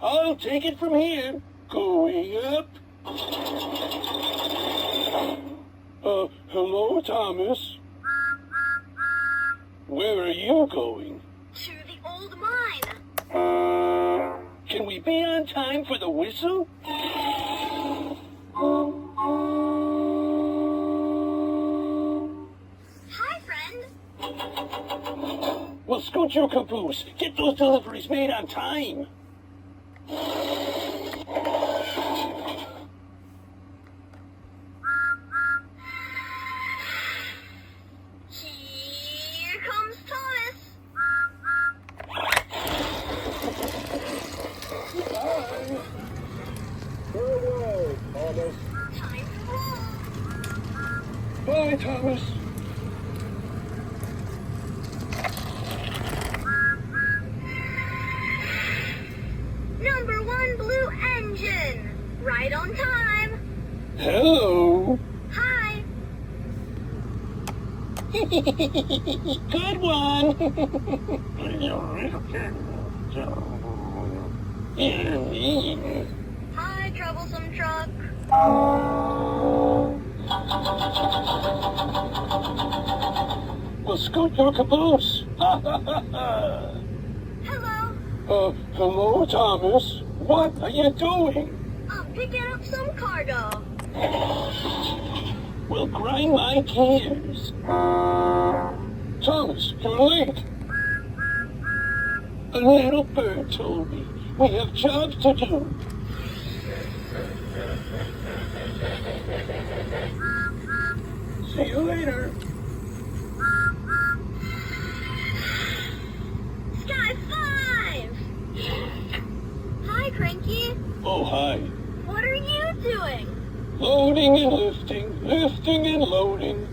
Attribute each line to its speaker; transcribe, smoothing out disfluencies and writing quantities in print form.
Speaker 1: I'll take it from here. Going up. Hello, Thomas. Where are you going?
Speaker 2: To the old mine.
Speaker 1: Can we be on time for the whistle?
Speaker 2: Hi, friend.
Speaker 1: Well, scoot your caboose. Get those deliveries made on time.
Speaker 2: Here comes Thomas.
Speaker 1: Bye. Farewell, Thomas.
Speaker 2: Time to roll.
Speaker 1: Bye, Thomas.
Speaker 2: Number 1 blue engine. Right on time.
Speaker 1: Hello.
Speaker 2: Hi.
Speaker 1: Good one.
Speaker 2: Hi, troublesome truck.
Speaker 1: Well, scoot your caboose.
Speaker 2: Hello.
Speaker 1: Hello, Thomas. What are you doing?
Speaker 2: I'm picking up some cargo.
Speaker 1: Well, grind my gears. Thomas, you're late. A little bird told me we have jobs to do. See you later.
Speaker 2: Sky 5! Hi, Cranky.
Speaker 1: Oh, hi.
Speaker 2: What are you doing?
Speaker 1: Loading and lifting, lifting and loading.